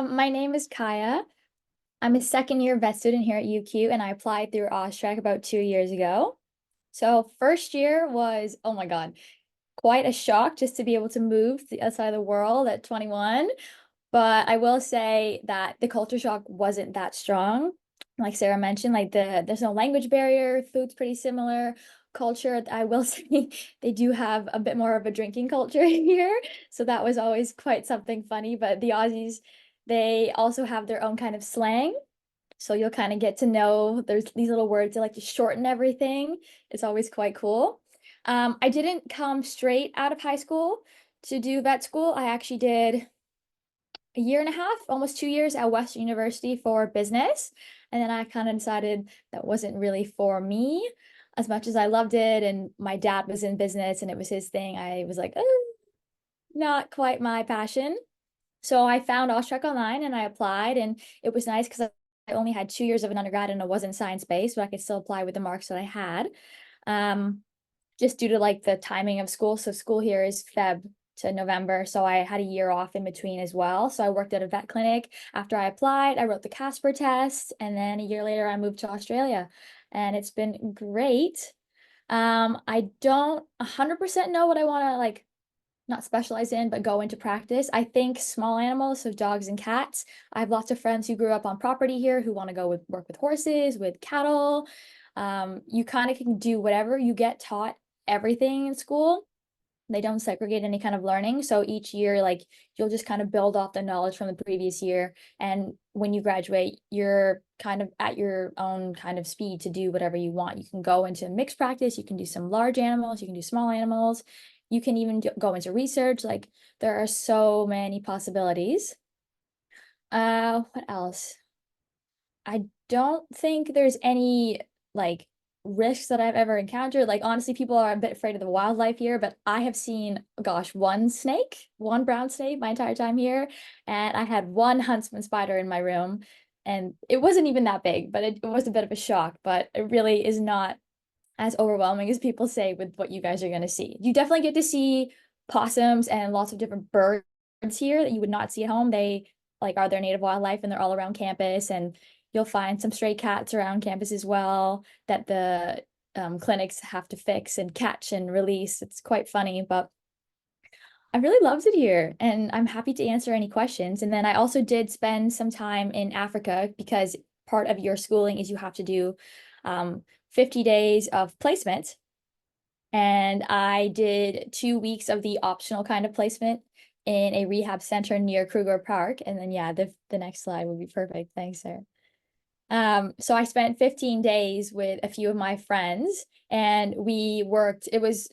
My name is Kaya. I'm a second year vet student here at UQ, and I applied through Austrac about 2 years ago. So first year was, oh my God, quite a shock just to be able to move to the other side of the world at 21. But I will say that the culture shock wasn't that strong. Like Sarah mentioned, like there's no language barrier, food's pretty similar. Culture, I will say they do have a bit more of a drinking culture here. So that was always quite something funny. But the Aussies, they also have their own kind of slang. So you'll kind of get to know there's these little words they like to shorten everything. It's always quite cool. I didn't come straight out of high school to do vet school. I actually did a year and a half, almost 2 years at Western University for business. And then I kind of decided that wasn't really for me as much as I loved it. And my dad was in business and it was his thing. I was like, oh, not quite my passion. So I found Austrac online and I applied, and it was nice because I only had 2 years of an undergrad and it wasn't science-based, but I could still apply with the marks that I had. Um, just due to like the timing of school. So school here is Feb to November. So I had a year off in between as well. So I worked at a vet clinic after I applied. I wrote the Casper test, and then a year later I moved to Australia, and it's been great. I don't 100% know what I want to like not specialize in, but go into practice. I think small animals, so dogs and cats. I have lots of friends who grew up on property here who want to go with work with horses, with cattle. You kind of can do whatever. You get taught everything in school. They don't segregate any kind of learning. So each year, like you'll just kind of build off the knowledge from the previous year. And when you graduate, you're kind of at your own kind of speed to do whatever you want. You can go into mixed practice, you can do some large animals, you can do small animals, you can even go into research. Like there are so many possibilities. What else? I don't think there's any like risks that I've ever encountered. Like honestly, people are a bit afraid of the wildlife here, but I have seen, gosh, one snake, one brown snake my entire time here, and I had one huntsman spider in my room, and it wasn't even that big, but it was a bit of a shock. But it really is not as overwhelming as people say with what you guys are going to see. You definitely get to see possums and lots of different birds here that you would not see at home. They like are their native wildlife and they're all around campus, and you'll find some stray cats around campus as well that the clinics have to fix and catch and release. It's quite funny, but I really loved it here and I'm happy to answer any questions. And then I also did spend some time in Africa because part of your schooling is you have to do 50 days of placement. And I did 2 weeks of the optional kind of placement in a rehab center near Kruger Park. And then, yeah, the next slide would be perfect. Thanks, sir. So I spent 15 days with a few of my friends and we worked, it was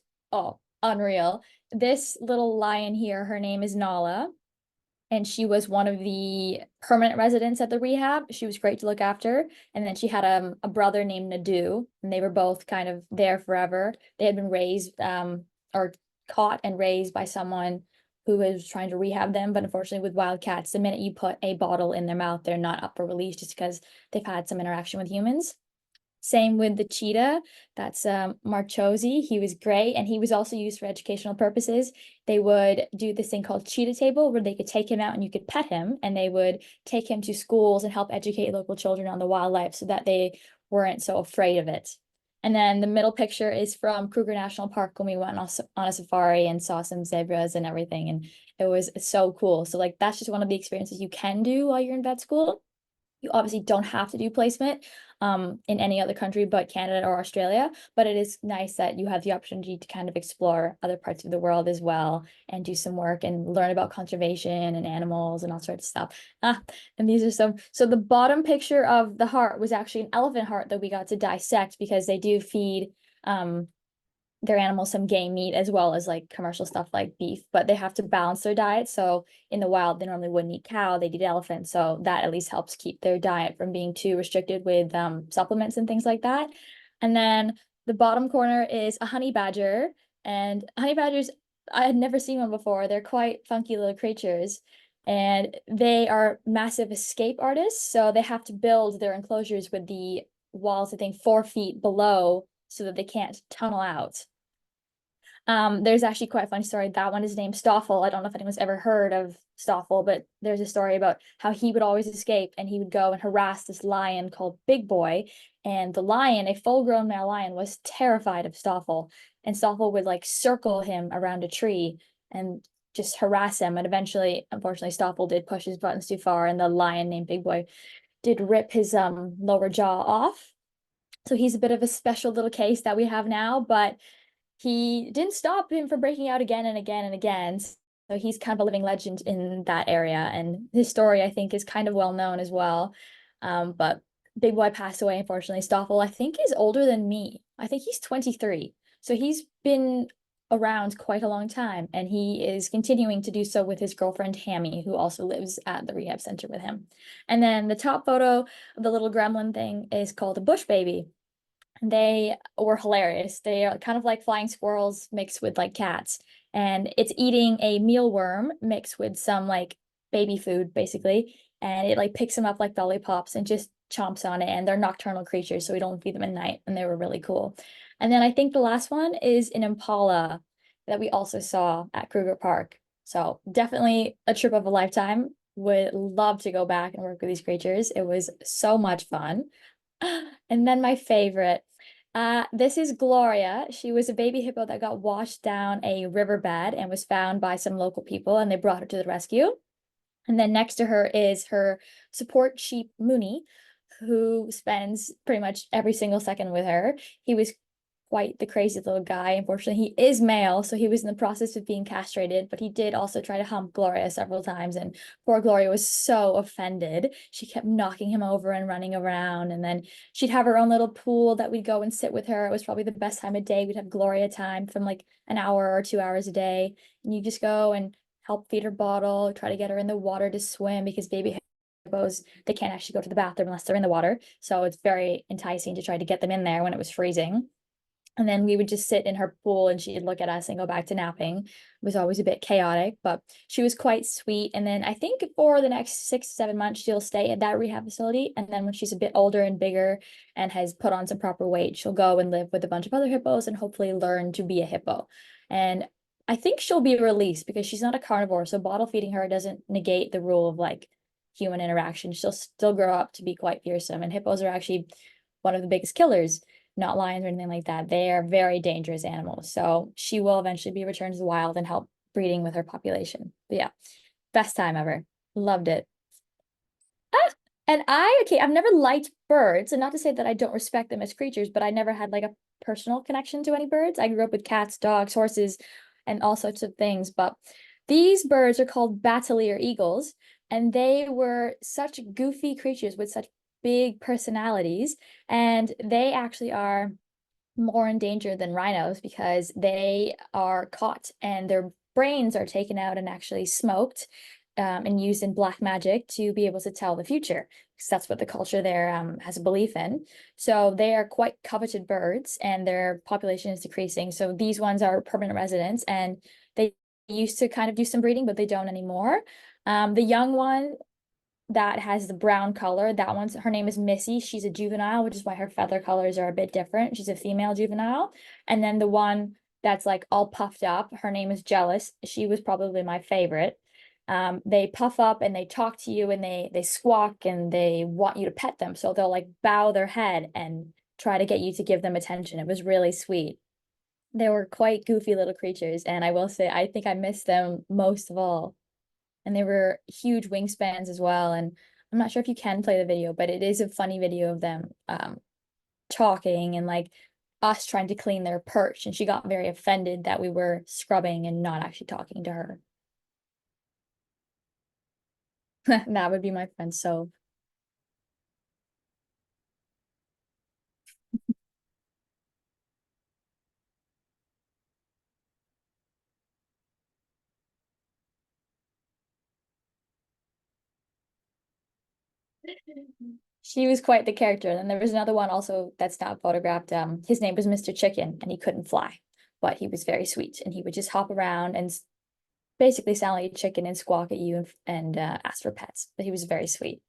unreal. This little lion here, her name is Nala, and she was one of the permanent residents at the rehab. She was great to look after. And then she had a brother named Nadu, and they were both kind of there forever. They had been raised or caught and raised by someone who was trying to rehab them. But unfortunately, with wildcats, the minute you put a bottle in their mouth, they're not up for release just because they've had some interaction with humans. Same with the cheetah. That's Marchosi. He was great, and he was also used for educational purposes. They would do this thing called cheetah table where they could take him out and you could pet him, and they would take him to schools and help educate local children on the wildlife so that they weren't so afraid of it. And then the middle picture is from Kruger National Park when we went on a safari and saw some zebras and everything, and it was so cool. So like that's just one of the experiences you can do while you're in vet school. You obviously don't have to do placement in any other country but Canada or Australia, but it is nice that you have the opportunity to kind of explore other parts of the world as well and do some work and learn about conservation and animals and all sorts of stuff. And these are so the bottom picture of the heart was actually an elephant heart that we got to dissect because they do feed their animals some game meat as well as like commercial stuff like beef, but they have to balance their diet. So in the wild, they normally wouldn't eat cow, they'd eat elephant. So that at least helps keep their diet from being too restricted with supplements and things like that. And then the bottom corner is a honey badger. And honey badgers, I had never seen one before. They're quite funky little creatures. And they are massive escape artists. So they have to build their enclosures with the walls, I think, 4 feet below so that they can't tunnel out. There's actually quite a funny story. That one is named Stoffel. I don't know if anyone's ever heard of Stoffel, but there's a story about how he would always escape and he would go and harass this lion called Big Boy. And the lion, a full-grown male lion, was terrified of Stoffel. And Stoffel would like circle him around a tree and just harass him. And eventually, unfortunately, Stoffel did push his buttons too far, and the lion named Big Boy did rip his lower jaw off. So he's a bit of a special little case that we have now, but he didn't stop him from breaking out again and again and again. So he's kind of a living legend in that area. And his story, I think, is kind of well known as well. But Big Boy passed away, unfortunately. Stoffel, I think, is older than me. I think he's 23. So he's been around quite a long time. And he is continuing to do so with his girlfriend, Hammy, who also lives at the rehab center with him. And then the top photo of the little gremlin thing is called a bush baby. They were hilarious. They are kind of like flying squirrels mixed with like cats. And it's eating a mealworm mixed with some like baby food, basically. And it like picks them up like lollipops and just chomps on it. And they're nocturnal creatures, so we don't feed them at night. And they were really cool. And then I think the last one is an impala that we also saw at Kruger Park. So definitely a trip of a lifetime. Would love to go back and work with these creatures. It was so much fun. And then my favorite. This is Gloria. She was a baby hippo that got washed down a riverbed and was found by some local people, and they brought her to the rescue. And then next to her is her support sheep, Mooney, who spends pretty much every single second with her. He was quite the crazy little guy. Unfortunately, he is male, so he was in the process of being castrated, but he did also try to hump Gloria several times, and poor Gloria was so offended. She kept knocking him over and running around, and then she'd have her own little pool that we'd go and sit with her. It was probably the best time of day. We'd have Gloria time from like an hour or 2 hours a day, and you just go and help feed her bottle, try to get her in the water to swim because baby hippos, they can't actually go to the bathroom unless they're in the water. So it's very enticing to try to get them in there when it was freezing. And then we would just sit in her pool and she'd look at us and go back to napping. It was always a bit chaotic, but she was quite sweet. And then I think for the next 6 to 7 months, she'll stay at that rehab facility. And then when she's a bit older and bigger and has put on some proper weight, she'll go and live with a bunch of other hippos and hopefully learn to be a hippo. And I think she'll be released because she's not a carnivore. So bottle feeding her doesn't negate the rule of like human interaction. She'll still grow up to be quite fearsome. And hippos are actually one of the biggest killers, not lions or anything like that. They are very dangerous animals. So she will eventually be returned to the wild and help breeding with her population. But yeah, best time ever. Loved it. Ah, and okay, I've never liked birds, and not to say that I don't respect them as creatures, but I never had like a personal connection to any birds. I grew up with cats, dogs, horses, and all sorts of things. But these birds are called Bateleur eagles, and they were such goofy creatures with such big personalities, and they actually are more in danger than rhinos because they are caught and their brains are taken out and actually smoked, and used in black magic to be able to tell the future, because that's what the culture there has a belief in. So they are quite coveted birds and their population is decreasing. So these ones are permanent residents and they used to kind of do some breeding, but they don't anymore. The young one that has the brown color, that one's, her name is Missy. She's a juvenile, which is why her feather colors are a bit different. She's a female juvenile. And then the one that's like all puffed up, her name is Jealous. She was probably my favorite. They puff up and they talk to you and they squawk and they want you to pet them. So they'll like bow their head and try to get you to give them attention. It was really sweet. They were quite goofy little creatures, and I will say I think I miss them most of all. And they were huge wingspans as well. And I'm not sure if you can play the video, but it is a funny video of them talking and like us trying to clean their perch. And she got very offended that we were scrubbing and not actually talking to her. That would be my friend. So she was quite the character. And then there was another one also that's not photographed. His name was Mr. Chicken and he couldn't fly, but he was very sweet and he would just hop around and basically sound like a chicken and squawk at you and ask for pets. But he was very sweet.